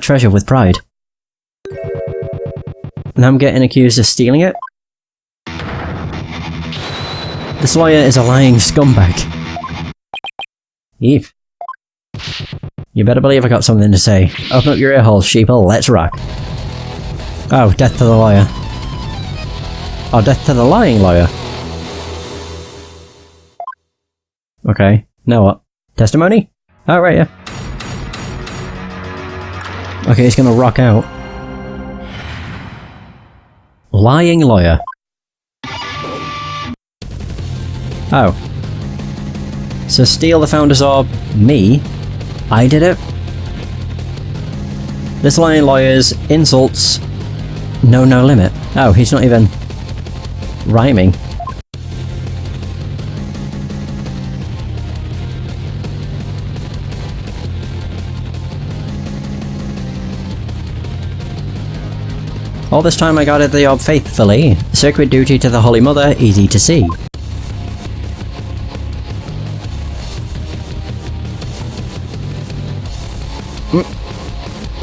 treasure with pride. And I'm getting accused of stealing it? This lawyer is a lying scumbag. Eve. You better believe I got something to say. Open up your ear holes, sheeple, let's rock. Oh, death to the lawyer. Oh, death to the lying lawyer. Okay, now what? Testimony? Oh, right, yeah. Okay, he's gonna rock out. Lying lawyer. Oh. So steal the Founder's Orb, me? I did it? This lying lawyer's insults know no limit. Oh, he's not even rhyming. All this time I guarded the orb faithfully. Sacred duty to the Holy Mother, easy to see.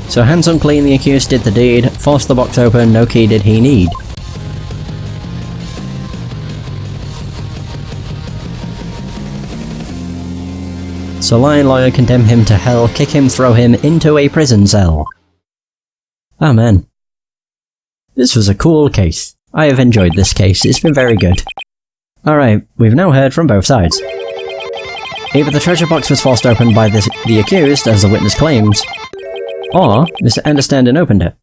So hands unclean, the accused did the deed. Forced the box open, no key did he need. So lying lawyer, condemn him to hell, kick him, throw him into a prison cell. Oh man. This was a cool case. I have enjoyed this case, it's been very good. Alright, we've now heard from both sides. Either the treasure box was forced open by the accused, as the witness claims, or Mr. Understanding opened it,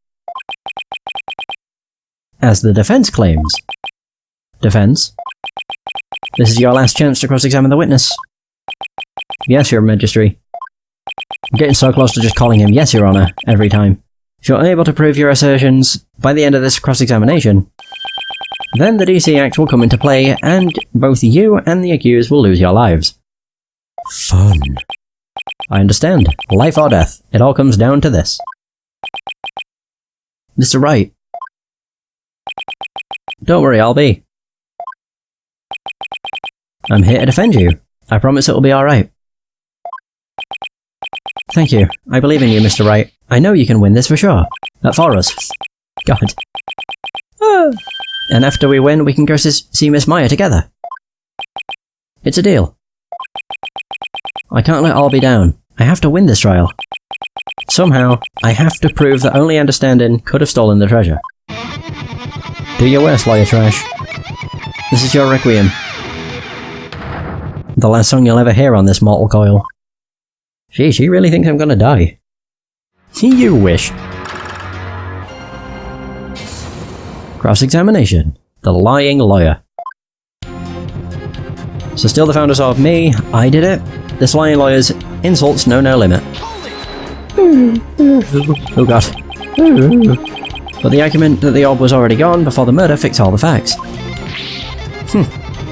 as the defense claims. Defense? This is your last chance to cross-examine the witness. Yes, Your Majesty. I'm getting so close to just calling him yes, Your Honour, every time. If you're unable to prove your assertions by the end of this cross-examination, then the DC Act will come into play, and both you and the accused will lose your lives. Fun. I understand. Life or death. It all comes down to this. Mr. Wright. Don't worry, I'll be. I'm here to defend you. I promise it'll be alright. Thank you. I believe in you, Mr. Wright. I know you can win this for sure. For us. God. And after we win, we can go see Miss Meyer together. It's a deal. I can't let all be down. I have to win this trial. Somehow, I have to prove that only Understanding could have stolen the treasure. Do your worst, lawyer trash. This is your requiem. The last song you'll ever hear on this mortal coil. Gee, she really thinks I'm gonna die. You wish. Cross-examination. The lying lawyer. So steal the Founder's Orb, me, I did it. This lying lawyer's insults know no limit. Oh god. But the argument that the orb was already gone before the murder fixed all the facts.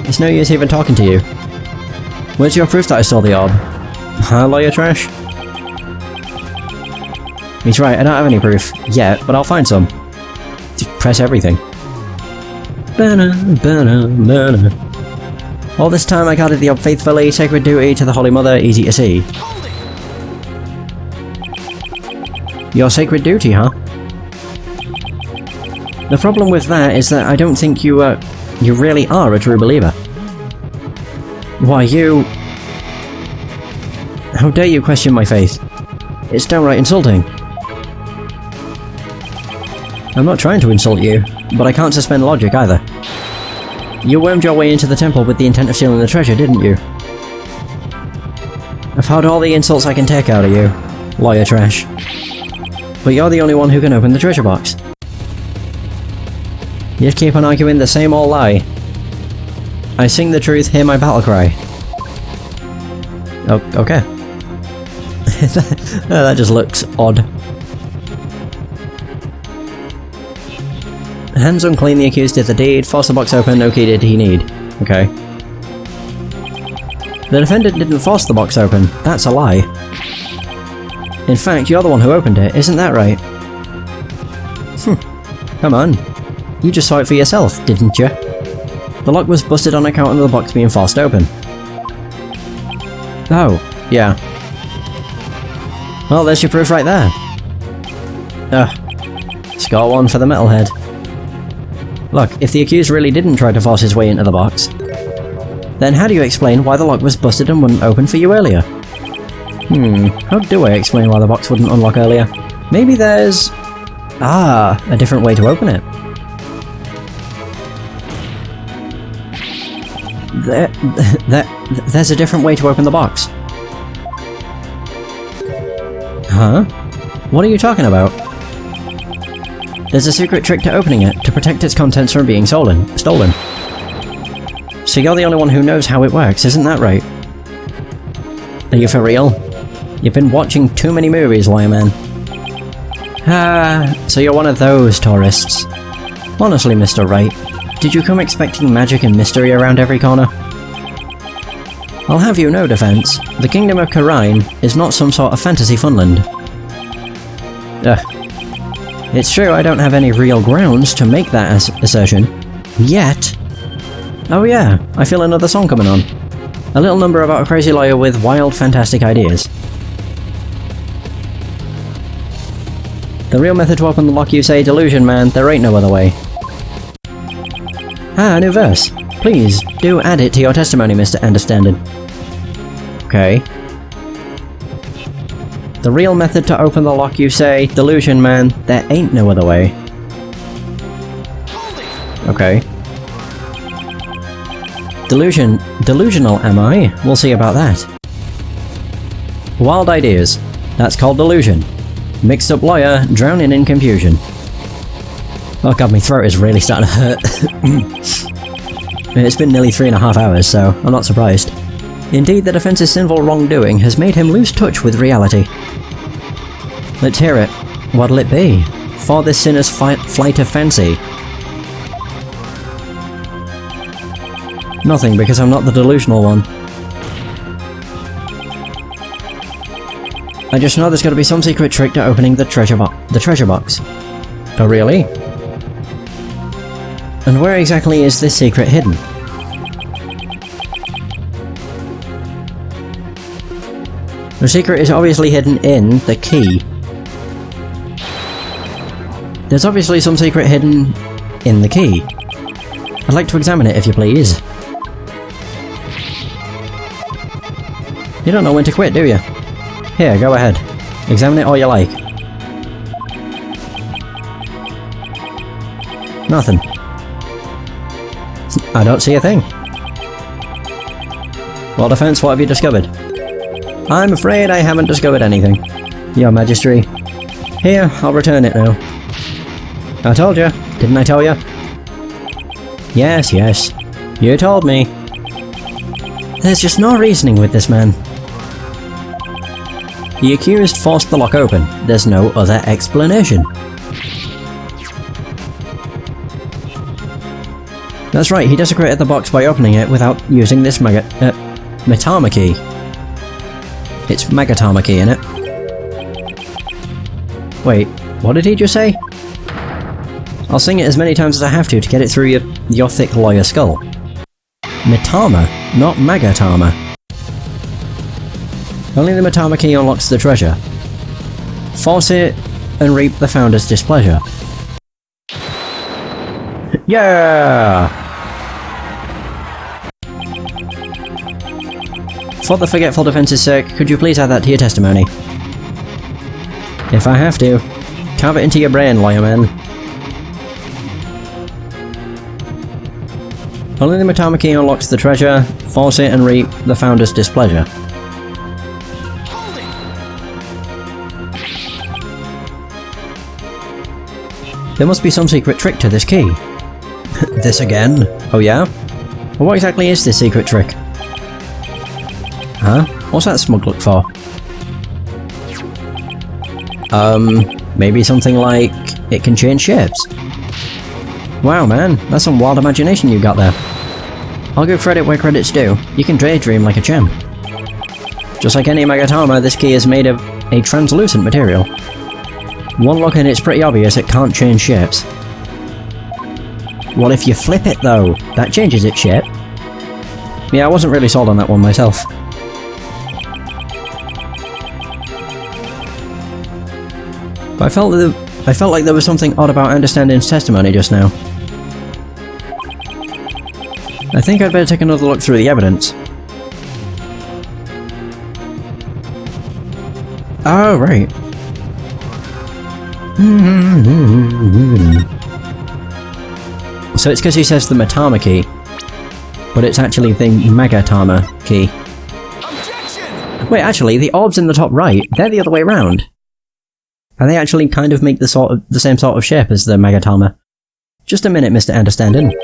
It's no use even talking to you. Where's your proof that I stole the orb? Huh, lawyer trash? He's right, I don't have any proof yet, but I'll find some. Just press everything. All this time I guarded the orb faithfully, sacred duty to the Holy Mother, easy to see. Your sacred duty, huh? The problem with that is that I don't think you really are a true believer. Why, you... How dare you question my faith? It's downright insulting. I'm not trying to insult you, but I can't suspend logic either. You wormed your way into the temple with the intent of stealing the treasure, didn't you? I've had all the insults I can take out of you, lawyer trash. But you're the only one who can open the treasure box. You keep on arguing the same old lie. I sing the truth, hear my battle cry. Oh, okay. That just looks odd. Hands unclean, the accused did the deed. Force the box open, no key did he need. Okay. The defendant didn't force the box open. That's a lie. In fact, you're the one who opened it, isn't that right? Come on. You just saw it for yourself, didn't you? The lock was busted on account of the box being forced open. Oh, yeah. Well, there's your proof right there. Score 1 for the metalhead. Look, if the accused really didn't try to force his way into the box, then how do you explain why the lock was busted and wouldn't open for you earlier? How do I explain why the box wouldn't unlock earlier? Maybe there's... a different way to open it. There's a different way to open the box. Huh? What are you talking about? There's a secret trick to opening it, to protect its contents from being stolen. So you're the only one who knows how it works, isn't that right? Are you for real? You've been watching too many movies, lawyer man. So you're one of those tourists. Honestly, Mr. Wright, did you come expecting magic and mystery around every corner? I'll have you know, defense, the Kingdom of Karine is not some sort of fantasy funland. It's true I don't have any real grounds to make that assertion. Yet. Oh yeah, I feel another song coming on. A little number about a crazy lawyer with wild, fantastic ideas. The real method to open the lock, you say? Delusion, man. There ain't no other way. A new verse. Please, do add it to your testimony, Mr. Understanding. Okay. The real method to open the lock, you say? Delusion, man. There ain't no other way. Okay. Delusional, am I? We'll see about that. Wild ideas. That's called delusion. Mixed up lawyer, drowning in confusion. Oh god, my throat is really starting to hurt. It's been nearly 3.5 hours, so I'm not surprised. Indeed, the defense's sinful wrongdoing has made him lose touch with reality. Let's hear it. What'll it be? For this sinner's flight of fancy. Nothing, because I'm not the delusional one. I just know there's got to be some secret trick to opening the treasure box. Oh really? And where exactly is this secret hidden? The secret is obviously hidden in the key. There's obviously some secret hidden in the key. I'd like to examine it, if you please. You don't know when to quit, do you? Here, go ahead. Examine it all you like. Nothing. I don't see a thing. Well, defense, what have you discovered? I'm afraid I haven't discovered anything. Your Majesty. Here, I'll return it now. I told you. Didn't I tell you? Yes, yes. You told me. There's just no reasoning with this man. The accused forced the lock open. There's no other explanation. That's right, he desecrated the box by opening it without using this Metama key. It's Magatama key, innit? Wait, what did he just say? I'll sing it as many times as I have to get it through your thick lawyer skull. Metama, not Magatama. Only the Metama key unlocks the treasure. Force it and reap the founder's displeasure. Yeah! For the forgetful defense's sake, could you please add that to your testimony? If I have to. Carve it into your brain, lawyer man. Only the Metama key unlocks the treasure. Force it and reap the founder's displeasure. There must be some secret trick to this key. This again? Oh yeah? Well, what exactly is this secret trick? Huh? What's that smug look for? Maybe something like it can change shapes. Wow man, that's some wild imagination you got there. I'll give credit where credit's due. You can daydream like a gem. Just like any Magatama, this key is made of a translucent material. One look and it's pretty obvious it can't change shapes. Well, if you flip it though, that changes its shape. Yeah, I wasn't really sold on that one myself. But I I felt like there was something odd about Understanding's testimony just now. I think I'd better take another look through the evidence. Oh, right. So it's because he says the Matama key, but it's actually the Magatama key. Objection! Wait, actually, the orbs in the top right, they're the other way around. And they actually kind of make the same sort of shape as the Magatama. Just a minute, Mr. Understanding.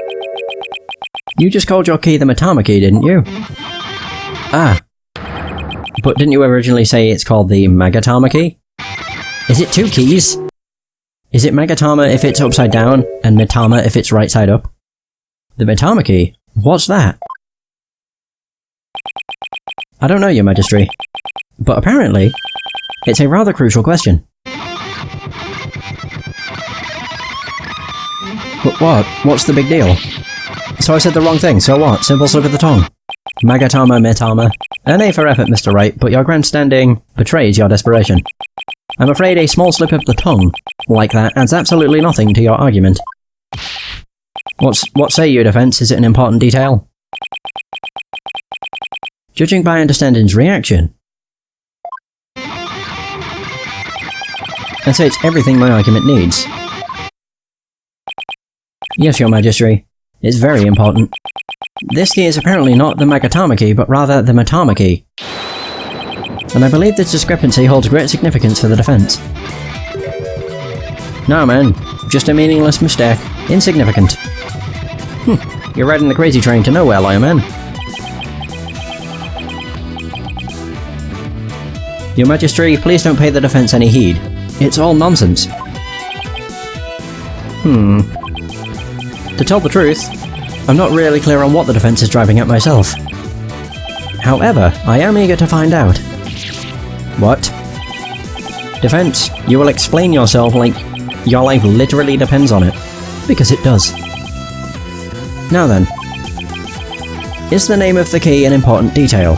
You just called your key the Matama key, didn't you? Ah. But didn't you originally say it's called the Magatama key? Is it two keys? Is it Magatama if it's upside down, and Mitama if it's right side up? The Mitama key? What's that? I don't know, Your Majesty. But apparently, it's a rather crucial question. But what? What's the big deal? So I said the wrong thing, so what? Simple slip of the tongue. Magatama, Mitama. An A for effort, Mr. Wright, but your grandstanding betrays your desperation. I'm afraid a small slip of the tongue like that adds absolutely nothing to your argument. What say you, defense? Is it an important detail? Judging by Understanding's reaction, I'd say it's everything my argument needs. Yes, Your Majesty. It's very important. This key is apparently not the Magatama key, but rather the Mitama key. And I believe this discrepancy holds great significance for the defense. No, man. Just a meaningless mistake. Insignificant. You're riding the crazy train to nowhere, Lion Man. Your Majesty, please don't pay the defense any heed. It's all nonsense. To tell the truth, I'm not really clear on what the defense is driving at myself. However, I am eager to find out. What? Defense, you will explain yourself like your life literally depends on it. Because it does. Now then. Is the name of the key an important detail?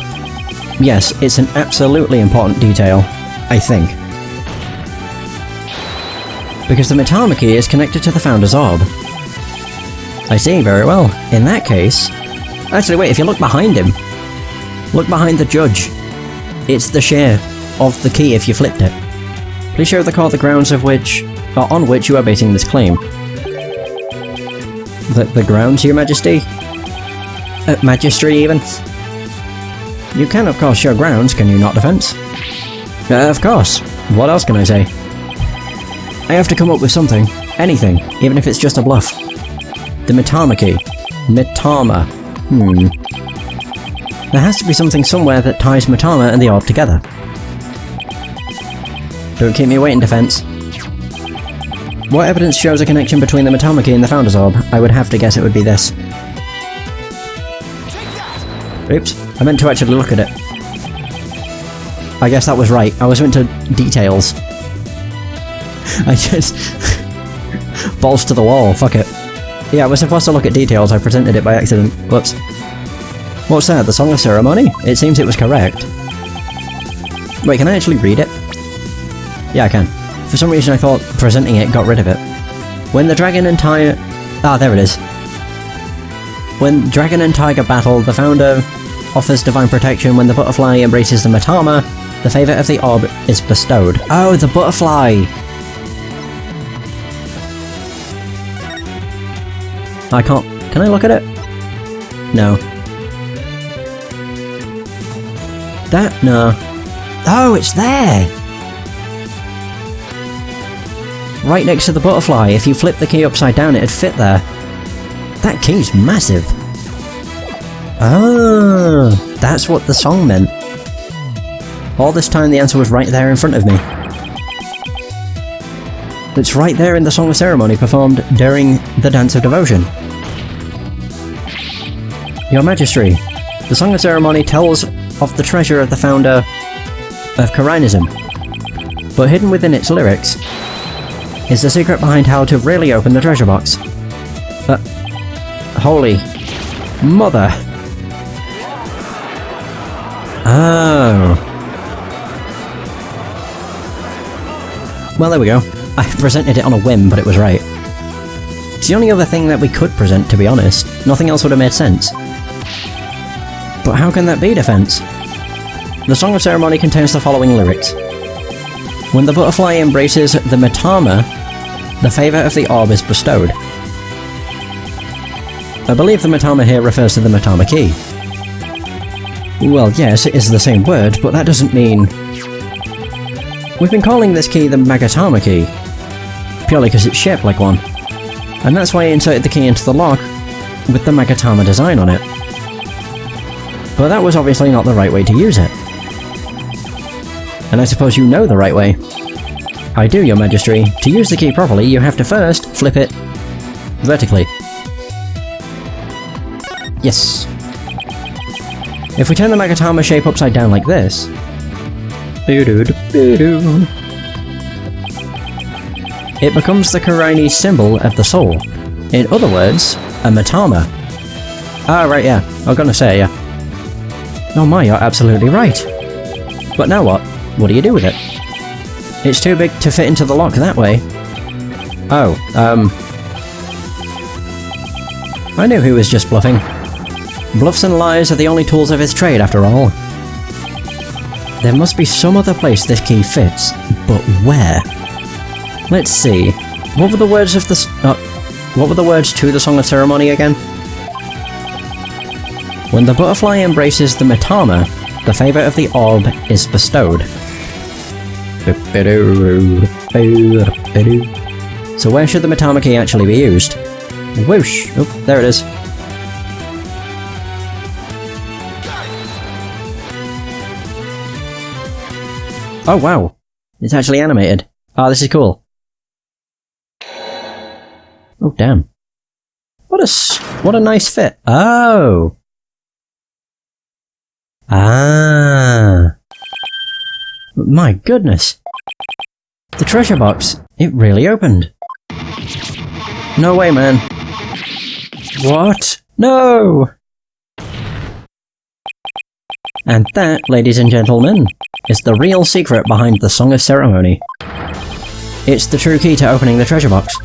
Yes, it's an absolutely important detail. I think. Because the Mitama key is connected to the Founder's Orb. I see, very well. In that case... Actually, wait, if you look behind him... Look behind the judge. It's the share of the key if you flipped it. Please show the court the grounds of which... or on which you are basing this claim. The grounds, Your Majesty? Majesty, even? You can, of course, show grounds, can you not, defense? Of course. What else can I say? I have to come up with something. Anything. Even if it's just a bluff. The Mitama key. Mitama. There has to be something somewhere that ties Mitama and the orb together. Don't keep me waiting, defense. What evidence shows a connection between the Mitama key and the Founder's Orb? I would have to guess it would be this. Oops, I meant to actually look at it. I guess that was right. I was into details. I just... balls to the wall, fuck it. Yeah, I was supposed to look at details, I presented it by accident. Whoops. What's that, the Song of Ceremony? It seems it was correct. Wait, can I actually read it? Yeah, I can. For some reason I thought presenting it got rid of it. When the dragon and tiger... Ah, there it is. When dragon and tiger battle, the Founder offers divine protection. When the butterfly embraces the Mitama, the favour of the orb is bestowed. Oh, the butterfly! I can't... Can I look at it? No. That... no. Oh, it's there! Right next to the butterfly. If you flip the key upside down, it'd fit there. That key's massive. Ah, that's what the song meant. All this time the answer was right there in front of me. It's right there in the Song of Ceremony performed during the Dance of Devotion. Your Majesty, the Song of Ceremony tells of the treasure of the founder of Karanism, but hidden within its lyrics is the secret behind how to really open the treasure box. Holy mother! Oh. Well, there we go. I presented it on a whim, but it was right. It's the only other thing that we could present, to be honest. Nothing else would have made sense. But how can that be, Defense? The Song of Ceremony contains the following lyrics. When the butterfly embraces the Mitama, the favour of the orb is bestowed. I believe the Mitama here refers to the Mitama key. Well, yes, it is the same word, but that doesn't mean... We've been calling this key the Magatama key, purely because it's shaped like one. And that's why I inserted the key into the lock with the Magatama design on it. But that was obviously not the right way to use it. And I suppose you know the right way. I do, Your Majesty. To use the key properly, you have to first flip it vertically. Yes. If we turn the Magatama shape upside down like this... it becomes the Kuraini symbol of the soul. In other words, a Mitama. Ah, right, yeah. I was gonna say, yeah. Oh my, you're absolutely right. But now what? What do you do with it? It's too big to fit into the lock that way. Oh, I knew he was just bluffing. Bluffs and lies are the only tools of his trade, after all. There must be some other place this key fits, but where? Let's see. What were the words of the what were the words to the Song of Ceremony again? When the butterfly embraces the Mitama, the favour of the orb is bestowed. So where should the Mitama key actually be used? Whoosh! Oh, there it is. Oh wow! It's actually animated. Ah, this is cool. Oh damn. What a nice fit. Oh! Ah! My goodness! The treasure box, it really opened. No way, man. What? No! And that, ladies and gentlemen, is the real secret behind the Song of Ceremony. It's the true key to opening the treasure box.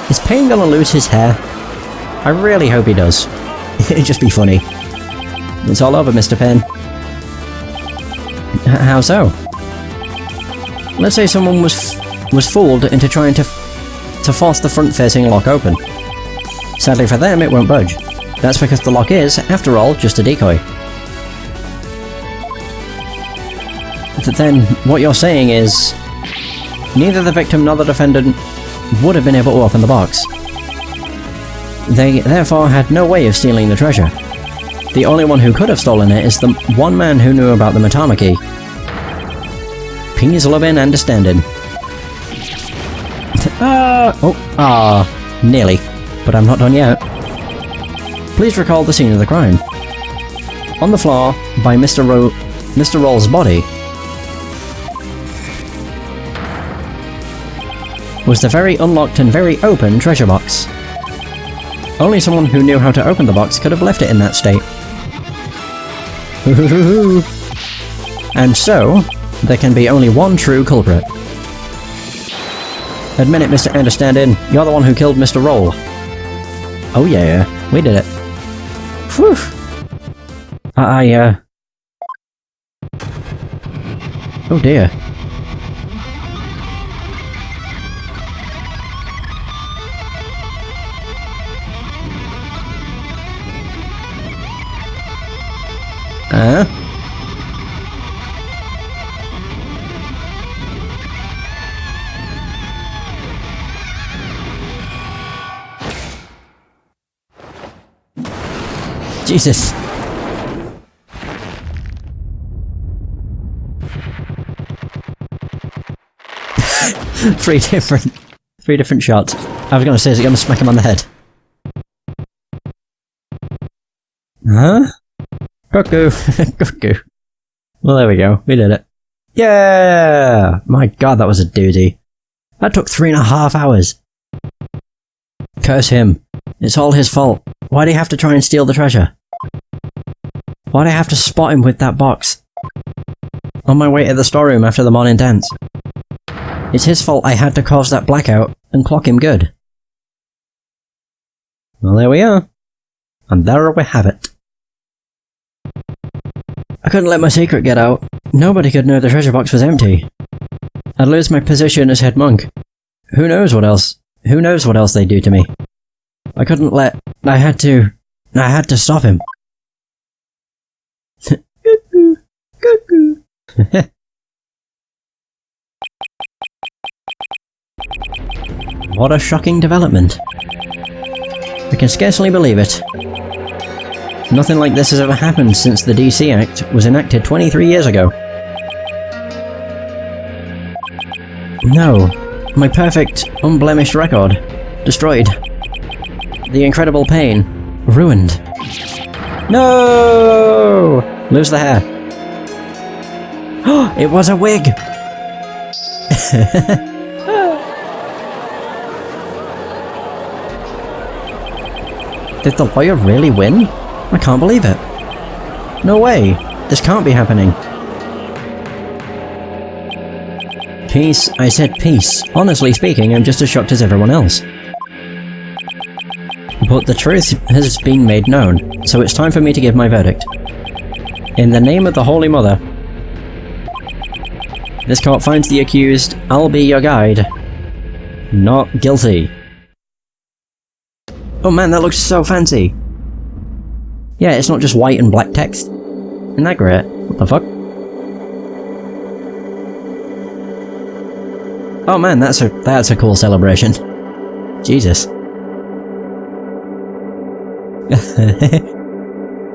Is Payne gonna lose his hair? I really hope he does. It'd just be funny. It's all over, Mr. Payne. How so? Let's say someone was fooled into trying to force the front-facing lock open. Sadly for them, it won't budge. That's because the lock is, after all, just a decoy. But then, what you're saying is... neither the victim nor the defendant would have been able to open the box. They therefore had no way of stealing the treasure. The only one who could have stolen it is the one man who knew about the Mitama key. Please love and understanding. Nearly. But I'm not done yet. Please recall the scene of the crime. On the floor, by Mr. Roll's body, was the very unlocked and very open treasure box. Only someone who knew how to open the box could have left it in that state. And so, there can be only one true culprit. Admit it, Mr. Understanding, you're the one who killed Mr. Roll. Oh yeah, we did it. Whew. Oh dear. Jesus. Three different shots. I was gonna say, is it gonna smack him on the head? Huh? Cuckoo. Cuckoo. Well, there we go. We did it. Yeah! My god, that was a doozy. That took 3.5 hours. Curse him. It's all his fault. Why'd he have to try and steal the treasure? Why'd I have to spot him with that box? on my way to the storeroom after the morning dance. It's his fault I had to cause that blackout and clock him good. Well, there we are. And there we have it. I couldn't let my secret get out. Nobody could know the treasure box was empty. I'd lose my position as head monk. Who knows what else they'd do to me. I couldn't let... I had to stop him. Cuckoo. Cuckoo. What a shocking development. I can scarcely believe it. Nothing like this has ever happened since the DC Act was enacted 23 years ago. No. My perfect, unblemished record. Destroyed. The incredible pain. Ruined. No! Lose the hair. It was a wig! Did the lawyer really win? I can't believe it. No way. This can't be happening. Peace. I said peace. Honestly speaking, I'm just as shocked as everyone else. But the truth has been made known, so it's time for me to give my verdict. In the name of the Holy Mother, this court finds the accused, I'll be your guide, not guilty. Oh man, that looks so fancy! Yeah, it's not just white and black text. Isn't that great? What the fuck? Oh man, that's a cool celebration. Jesus.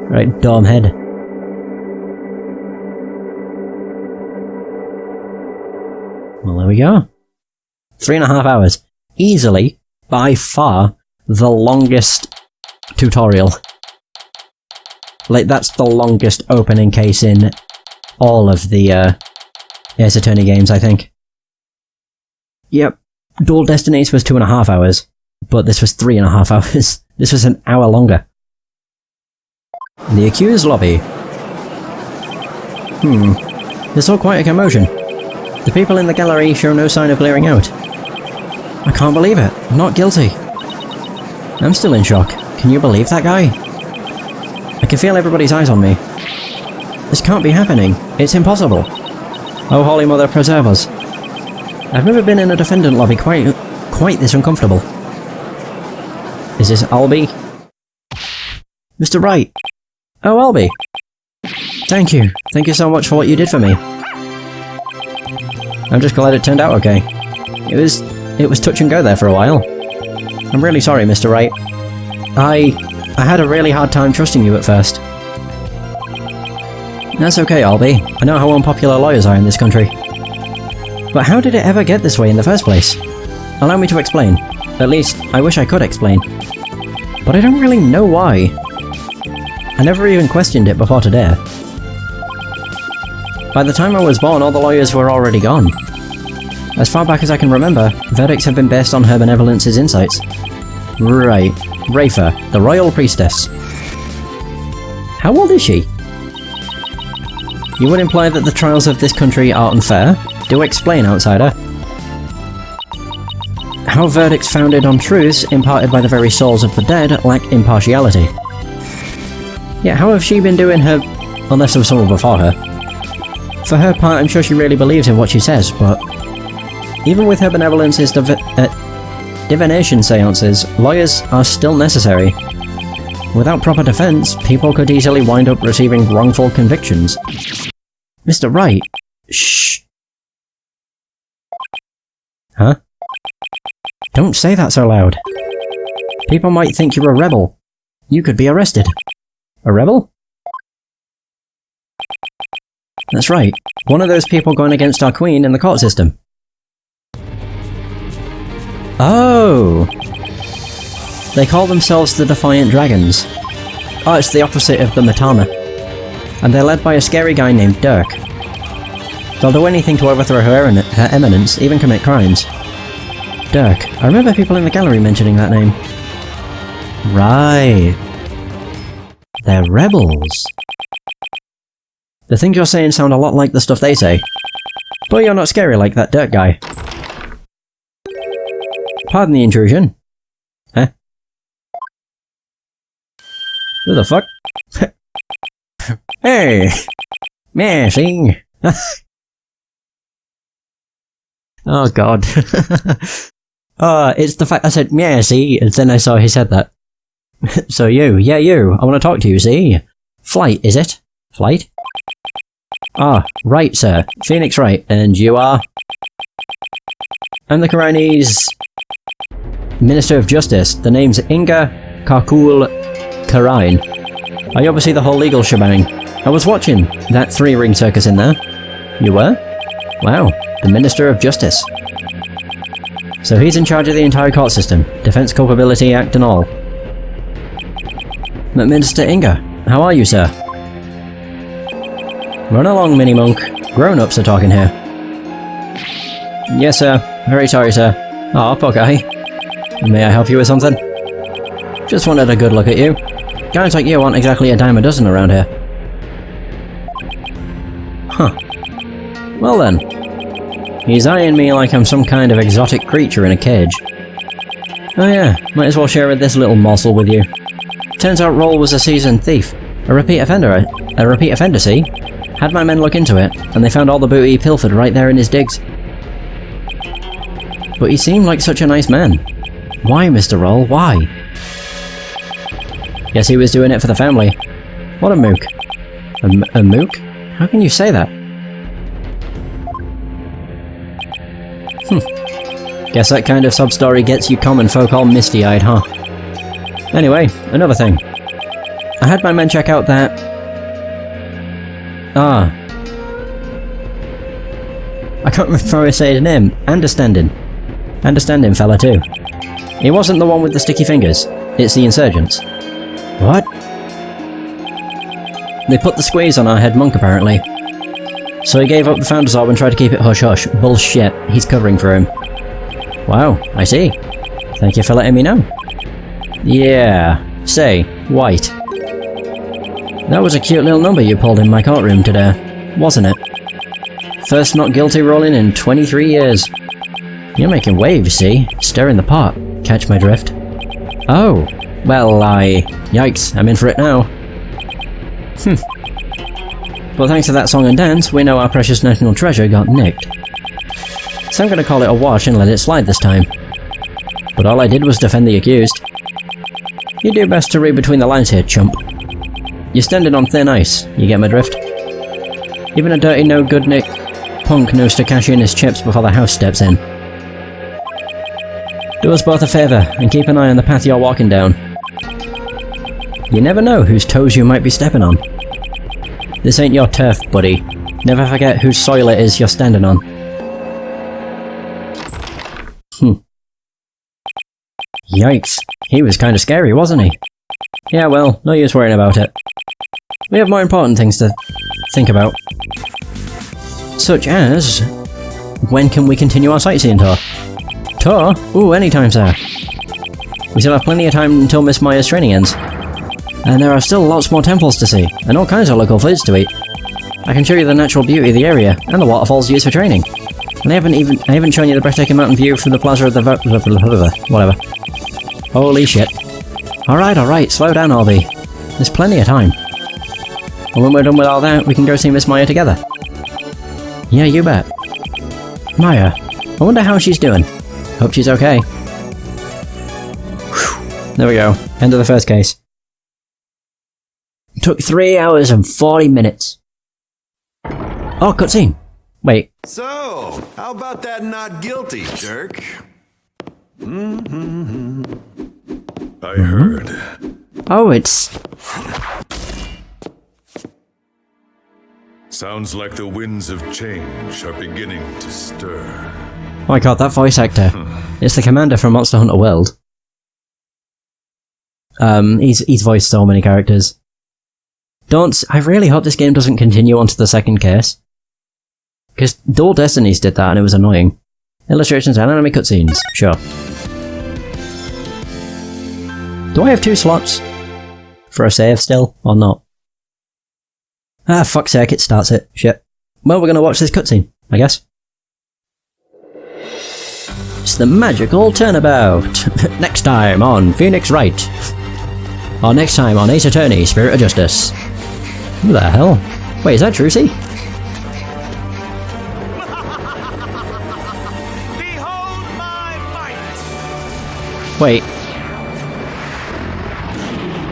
Right, dome head. Well, there we go. 3.5 hours. Easily, by far, the longest tutorial. Like, that's the longest opening case in all of the Ace Attorney games, I think. Yep, Dual Destinies was 2.5 hours, but this was 3.5 hours. This was an hour longer. The accused lobby. There's all quite a commotion. The people in the gallery show no sign of clearing out. I can't believe it. I'm not guilty. I'm still in shock. Can you believe that guy? I can feel everybody's eyes on me. This can't be happening. It's impossible. Oh, Holy Mother, preserve us. I've never been in a defendant lobby quite this uncomfortable. Is this Albie? Mr. Wright! Oh, Albie! Thank you. Thank you so much for what you did for me. I'm just glad it turned out okay. It was touch and go there for a while. I'm really sorry, Mr. Wright. I had a really hard time trusting you at first. That's okay, Albie. I know how unpopular lawyers are in this country. But how did it ever get this way in the first place? Allow me to explain. At least, I wish I could explain. But I don't really know why. I never even questioned it before today. By the time I was born, all the lawyers were already gone. As far back as I can remember, verdicts have been based on her benevolence's insights. Right. Rafa, the royal priestess. How old is she? You would imply that the trials of this country are unfair? Do explain, outsider. How verdicts founded on truths imparted by the very souls of the dead lack impartiality. Yeah, how have she been doing her... unless there was someone before her. For her part, I'm sure she really believes in what she says, but... even with her benevolence's divination seances, lawyers are still necessary. Without proper defense, people could easily wind up receiving wrongful convictions. Mr. Wright? Shh. Huh? Don't say that so loud. People might think you're a rebel. You could be arrested. A rebel? That's right. One of those people going against our queen in the court system. Oh! They call themselves the Defiant Dragons. Oh, it's the opposite of the Matana. And they're led by a scary guy named Dirk. They'll do anything to overthrow her eminence, even commit crimes. Dirk. I remember people in the gallery mentioning that name. Right. They're rebels. The things you're saying sound a lot like the stuff they say. But you're not scary like that dirt guy. Pardon the intrusion. Huh? Who the fuck? Hey! Mercy! Oh god. It's the fact I said mercy, and then I saw he said that. So you, yeah you, I want to talk to you, see? Flight, is it? Flight? Ah, right sir, Phoenix Wright, and you are? I'm the Karani's Minister of Justice. The name's Inga Karkul Karain. I oversee the whole legal shebang. I was watching that 3-ring circus in there. You were? Wow, the Minister of Justice. So he's in charge of the entire court system, Defense Culpability Act and all. Minister Inga, how are you, sir? Run along, Mini-Monk. Grown-ups are talking here. Yes, sir. Very sorry, sir. Oh, poor guy. May I help you with something? Just wanted a good look at you. Guys like you aren't exactly a dime a dozen around here. Huh. Well then. He's eyeing me like I'm some kind of exotic creature in a cage. Oh yeah, might as well share this little morsel with you. Turns out Roll was a seasoned thief. A repeat offender, see? Had my men look into it, and they found all the booty he pilfered right there in his digs. But he seemed like such a nice man. Why, Mr. Roll, why? Guess he was doing it for the family. What a mook. A mook? How can you say that? Guess that kind of sub-story gets you common folk all misty-eyed, huh? Anyway, another thing. I had my men check out that... I can't remember how I say his name. Understanding fella too. He wasn't the one with the sticky fingers. It's the insurgents. What? They put the squeeze on our head monk apparently. So he gave up the Founder's Orb and tried to keep it hush-hush. Bullshit. He's covering for him. Wow, I see. Thank you for letting me know. Yeah. Say, White. That was a cute little number you pulled in my courtroom today, wasn't it? First not guilty rolling in 23 years. You're making waves, see? Stirring the pot. Catch my drift? Oh. Well, Yikes, I'm in for it now. Well, thanks to that song and dance, we know our precious national treasure got nicked. So I'm gonna call it a wash and let it slide this time. But all I did was defend the accused. You do best to read between the lines here, chump. You're standing on thin ice, you get my drift? Even a dirty no-good Nick punk knows to cash in his chips before the house steps in. Do us both a favour, and keep an eye on the path you're walking down. You never know whose toes you might be stepping on. This ain't your turf, buddy. Never forget whose soil it is you're standing on. Yikes. He was kinda scary, wasn't he? Yeah, well, no use worrying about it. We have more important things to think about. Such as... when can we continue our sightseeing tour? Tour? Ooh, anytime, sir. We still have plenty of time until Miss Maya's training ends. And there are still lots more temples to see, and all kinds of local foods to eat. I can show you the natural beauty of the area, and the waterfalls used for training. And I haven't shown you the breathtaking mountain view from the plaza of the whatever. Holy shit. Alright, slow down, Orby. There's plenty of time. And when we're done with all that, we can go see Miss Maya together. Yeah, you bet. Maya. I wonder how she's doing. Hope she's okay. Whew. There we go. End of the first case. Took 3 hours and 40 minutes. Oh, cutscene. Wait. So, how about that not guilty, jerk? I heard. Oh, it's... Sounds like the winds of change are beginning to stir. Oh my god, that voice actor. It's the commander from Monster Hunter World. He's voiced so many characters. I really hope this game doesn't continue on to the second case. Because Dual Destinies did that and it was annoying. Illustrations and anime cutscenes, sure. Do I have 2 slots? For a save still, or not? Ah, fuck's sake, it starts it. Shit. Well, we're gonna watch this cutscene, I guess. It's the magical turnabout. Next time on Phoenix Wright. Or next time on Ace Attorney, Spirit of Justice. Who the hell? Wait, is that Trucy? Behold my might! Wait.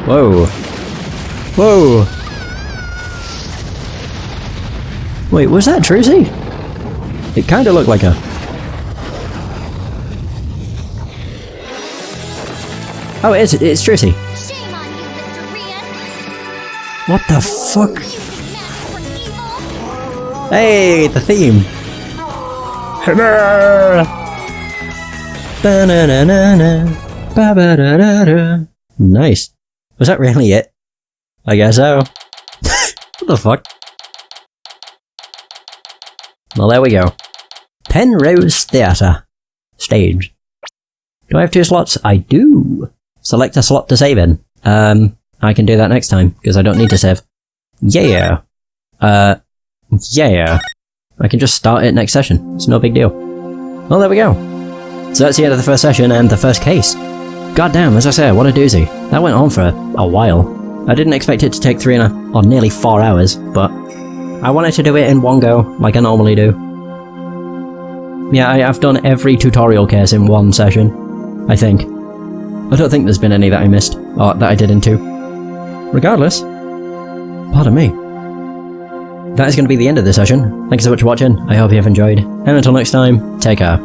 Whoa. Whoa. Wait, was that Trucy? It kinda looked like her. Oh, it is. It's Trucy. Shame on you, Mr. Rian. What the fuck? You smashed for evil. Hey, the theme. Ba-na-na-na-na. Ba-ba-da-da-da. Nice. Was that really it? I guess so. What the fuck? Well, there we go. Penrose Theatre. Stage. Do I have 2 slots? I do. Select a slot to save in. I can do that next time, because I don't need to save. Yeah. Yeah. I can just start it next session. It's no big deal. Well, there we go. So that's the end of the first session and the first case. God damn, as I say, what a doozy. That went on for a while. I didn't expect it to take 3 or nearly 4 hours, but I wanted to do it in one go, like I normally do. Yeah, I've done every tutorial case in one session, I think. I don't think there's been any that I missed, or that I did in 2. Regardless, pardon me. That is going to be the end of this session. Thank you so much for watching, I hope you have enjoyed, and until next time, take care.